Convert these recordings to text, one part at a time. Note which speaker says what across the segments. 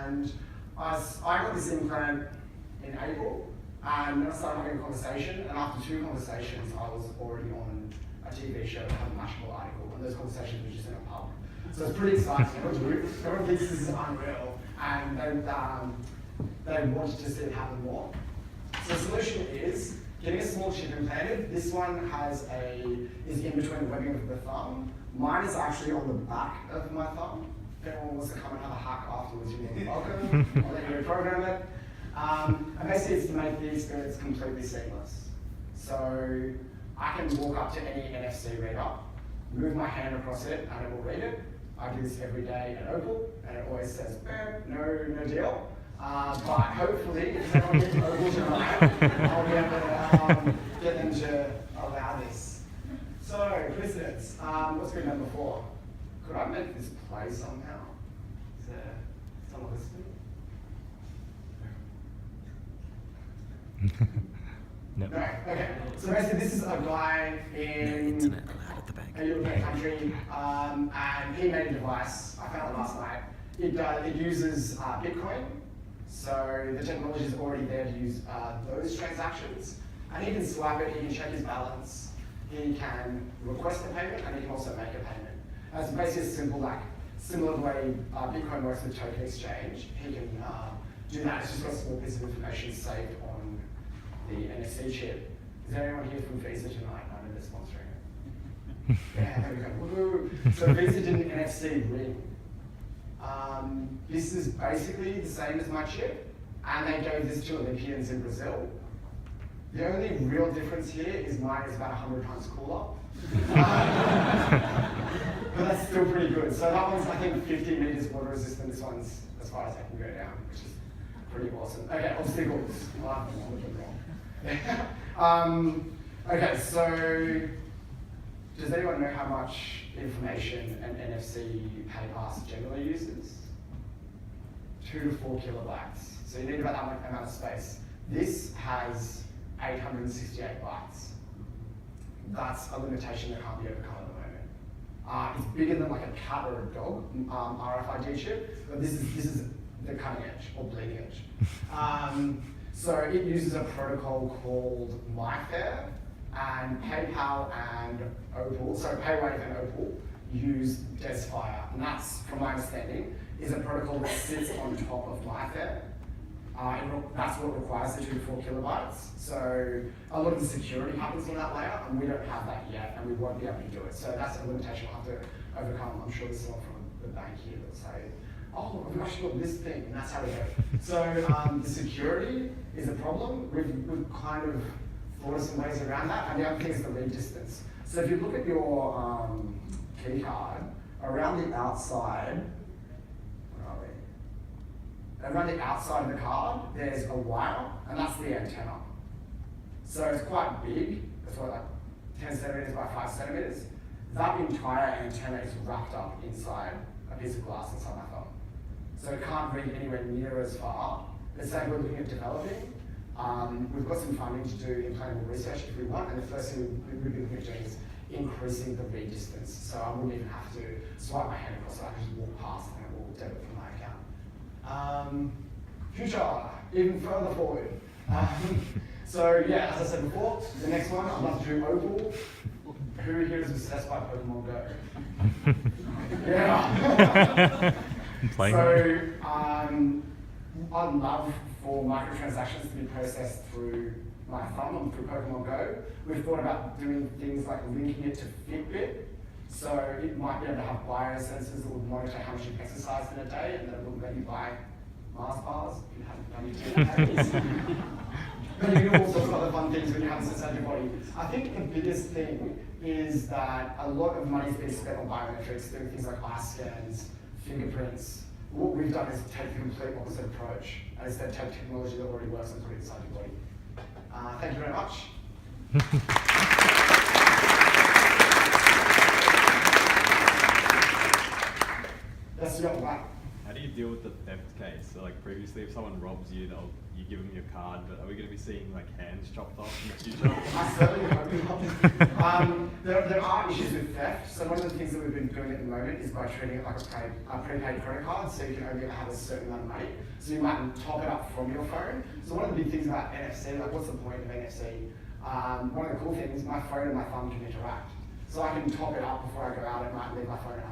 Speaker 1: And I got this implant in April, and then I started having a conversation, and after 2 conversations, I was already on a TV show that had a Mashable article, and those conversations were just in a pub. So it's pretty exciting. Everyone thinks this is unreal, and they wanted to see it happen more. So the solution is getting a small chip implanted. This one is in between the webbing of the thumb. Mine is actually on the back of my thumb. If anyone wants to come and have a hack afterwards, you're more than welcome. I'll let you reprogram it. And basically it's to make the experience completely seamless. So I can walk up to any NFC reader, move my hand across it, and it will read it. I do this every day at Opal, and it always says, no deal. But hopefully, if anyone gets Opal tonight, I'll be able to get them to allow this. So, coincidence, what's been done before? Could I make this play somehow? Is there someone listening?
Speaker 2: No.
Speaker 1: No, okay. So basically this is a guy in a European country, and he made a device, I found it last night. It uses Bitcoin, so the technology is already there to use those transactions. And he can swipe it, he can check his balance, he can request a payment, and he can also make a payment. And it's basically simple, like similar to the way Bitcoin works with token exchange. He can do that. It's just got a small piece of information saved on the NFC chip. Is there anyone here from Visa tonight? I know they're sponsoring it. Yeah, there we go. Woo-hoo. So Visa did an NFC ring. This is basically the same as my chip, and they gave this to Olympians in Brazil. The only real difference here is mine is about 100 times cooler. But that's still pretty good. So that one's, I think, 50 meters water resistant. This one's as far as I can go down, which is pretty awesome. Okay, obstacles. Okay, so does anyone know how much information an NFC PayPass generally uses? 2 to 4 kilobytes. So you need about that amount of space. This has 868 bytes. That's a limitation that can't be overcome at the moment. It's bigger than like a cat or a dog RFID chip, but this is the cutting edge or bleeding edge. So it uses a protocol called MyFair, and PayPal and Opal, so PayWave and Opal use Desfire, and that's, from my understanding, is a protocol that sits on top of MyFair. That's what requires the 2 to 4 kilobytes. So a lot of the security happens on that layer, and we don't have that yet, and we won't be able to do it. So that's a limitation we'll have to overcome. I'm sure there's someone from the bank here that'll say, oh, we've actually got this thing, and that's how we go. So the security is a problem. We've kind of thought of some ways around that, and the other thing is the read distance. So if you look at your key card, around the outside, around the outside of the card, there's a wire, and that's the antenna. So it's quite big. It's what, like 10 centimeters by 5 centimeters. That entire antenna is wrapped up inside a piece of glass inside my thumb. So it can't read anywhere near as far. Let's say we're looking at developing. We've got some funding to do implantable research if we want, and the first thing we'd be looking at doing is increasing the read distance. So I wouldn't even have to swipe my hand across it. I can just walk past and it will debit from my account. Future, even further forward. So yeah, as I said before, the next one, I'd love to do Opal. Who here is obsessed by Pokemon Go? Yeah. So I'd love for microtransactions to be processed through my thumb and through Pokemon Go. We've thought about doing things like linking it to Fitbit. So it might be able to have biosensors that would monitor how much you've exercised in a day, and then it will let you buy Mars bars if you haven't done your 10 days. But you can do all sorts of other fun things when you haven't sensed your body. I think the biggest thing is that a lot of money is being spent on biometrics, doing things like eye scans, fingerprints. What we've done is take the complete opposite approach, and instead take technology that already works and put it inside your body. Thank you very much. Let's go back.
Speaker 2: how do you deal with the theft case? So like previously, if someone robs you, you give them your card, but are we going to be seeing like hands chopped off in the future?
Speaker 1: I certainly hope not. There are issues with theft. So one of the things that we've been doing at the moment is by treating it like a prepaid credit card, so you can only have a certain amount of money. So you might top it up from your phone. So one of the big things about NFC, like what's the point of NFC? One of the cool things, my phone and my thumb can interact. So I can top it up before I go out at night and leave my phone at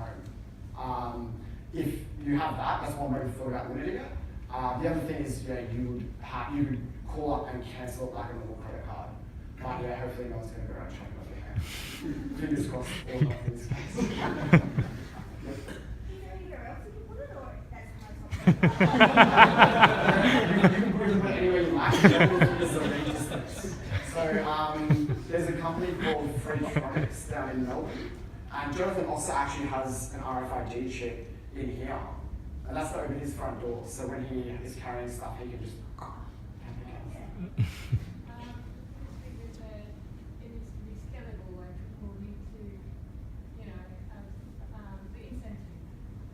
Speaker 1: home. If you have that, that's one way we've thought about limiting it. The other thing is, you would call up and cancel it like a normal credit card. But yeah, hopefully no one's going to go around chopping off your hand. Fingers crossed, or not in this case.
Speaker 3: Is there anywhere else you can put it, or that's
Speaker 1: You can put it anywhere you like. So there's a company called Freetronics down in Melbourne, and Jonathan also actually has an RFID chip in here, and that's to open his front door. So when he is carrying stuff, he can just.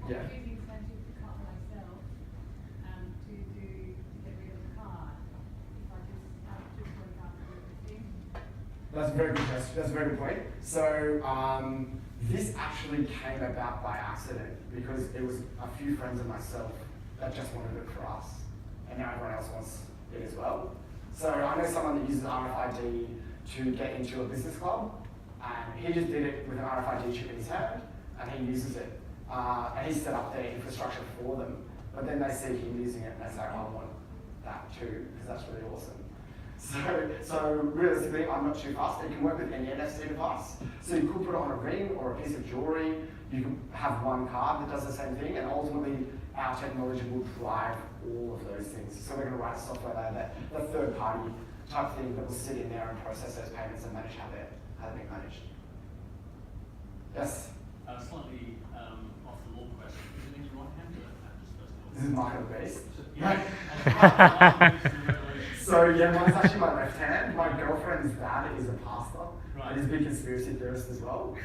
Speaker 4: Yeah. Using incentive to cut myself to get rid of the card. If I just went up and everything.
Speaker 1: That's a very good question. That's a very good point. So this actually came about by accident because it was a few friends of myself that just wanted it for us, and now everyone else wants it as well. So I know someone that uses RFID to get into a business club, and he just did it with an RFID chip in his hand, and he uses it. And he set up their infrastructure for them, but then they see him using it and they say, I want that too, because that's really awesome. So realistically, I'm not too fast. It can work with any NFC device. So you could put it on a ring or a piece of jewelry. You can have one card that does the same thing, and ultimately our technology will drive all of those things. So we're going to write software there, the third party type thing that will sit in there and process those payments and manage how they're being managed. Yes?
Speaker 5: Slightly off the wall question. Is it in your right hand or left hand? Just first of all.
Speaker 1: This is Michael Beast.
Speaker 5: Yeah.
Speaker 1: So yeah, mine's actually my left hand. My girlfriend's dad is a pastor,
Speaker 5: Right.
Speaker 1: and he's a big conspiracy theorist as well.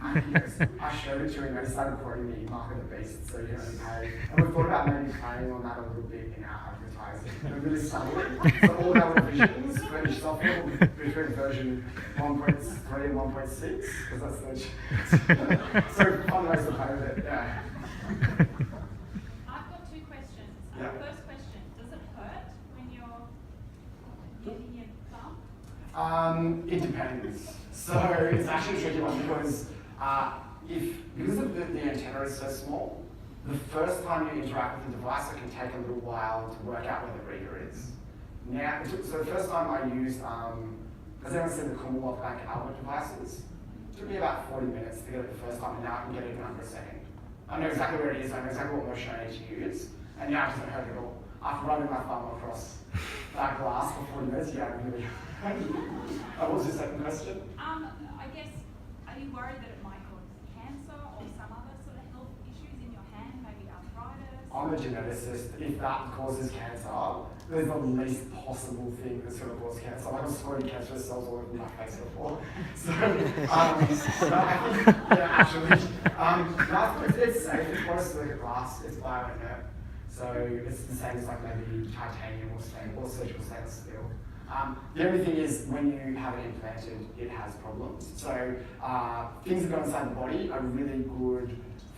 Speaker 1: And he goes, I showed it to him and he started quoting me, Mark of the Beast, so you can only pay. And we thought about maybe playing on that a little bit in our advertising. We're really subtly. So all our revisions for each software will be between version 1.3 and 1.6, because that's the so fun ways to play with it, yeah.
Speaker 4: I've got two questions.
Speaker 1: Yeah.
Speaker 4: First question, does it hurt when you're getting your thumb?
Speaker 1: It depends. So it's actually a tricky one because because the antenna is so small, the first time you interact with the device, it can take a little while to work out where the reader is. Now, so the first time I used, has anyone seen the Commonwealth Bank Albert devices? It took me about 40 minutes to get it the first time, and now I can get it in under a second. I know exactly where it is, I know exactly what motion I need to use, and now it doesn't hurt at all. After running my thumb across that glass for 40 minutes, yeah, I'm really. What was your second question?
Speaker 4: I guess, are you worried that it might cause cancer or some other sort of health issues in your hand, maybe arthritis?
Speaker 1: I'm a geneticist. If that causes cancer, there's the least possible thing that's going to cause cancer. Like I've scored cancerous cells all over my face before. So, I think, yeah, actually, it's safe. It's borosilicate glass. It's bioinert. So it's the same as like maybe titanium or surgical stainless steel. The only thing is when you have it implanted, it has problems. So things that go inside the body are really good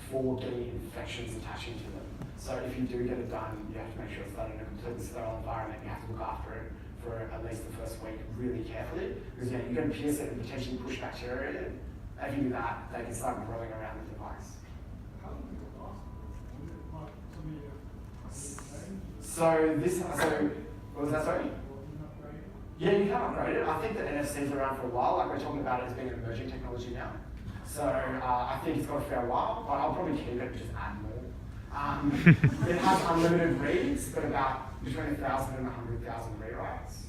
Speaker 1: for getting infections attaching to them. So if you do get it done, you have to make sure it's done in a completely sterile environment. You have to look after it for at least the first week really carefully, because you're going to pierce it and potentially push bacteria in. If you do that, they can start growing around the device. So what was that, sorry? Yeah, you can upgrade it. I think that NFC's around for a while. Like we're talking about it as being an emerging technology now. So I think it's got a fair while, but I'll probably keep it and just add more. It has unlimited reads, but about between 1,000 and 100,000 rewrites.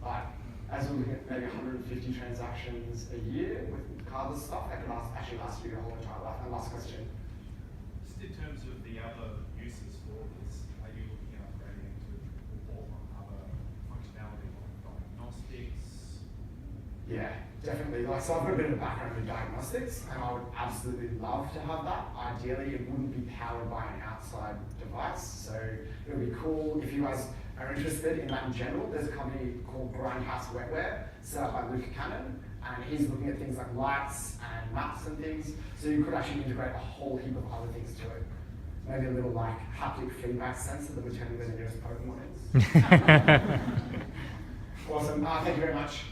Speaker 1: But as we're looking at maybe 150 transactions a year with cardless stuff, that can actually last you your whole entire life. And last question.
Speaker 6: Just in terms of the other uses for this, are you looking at upgrading to bolt on other functionality like diagnostics?
Speaker 1: Yeah. definitely. Like, so I've got a bit of a background in diagnostics, and I would absolutely love to have that. Ideally, it wouldn't be powered by an outside device, so it would be cool if you guys are interested in that in general. There's a company called Grindhouse Wetware, set up by Luke Cannon, and he's looking at things like lights and maps and things, so you could actually integrate a whole heap of other things to it. Maybe a little like haptic feedback sensor that would tell you where the nearest Pokemon is. Awesome. Thank you very much.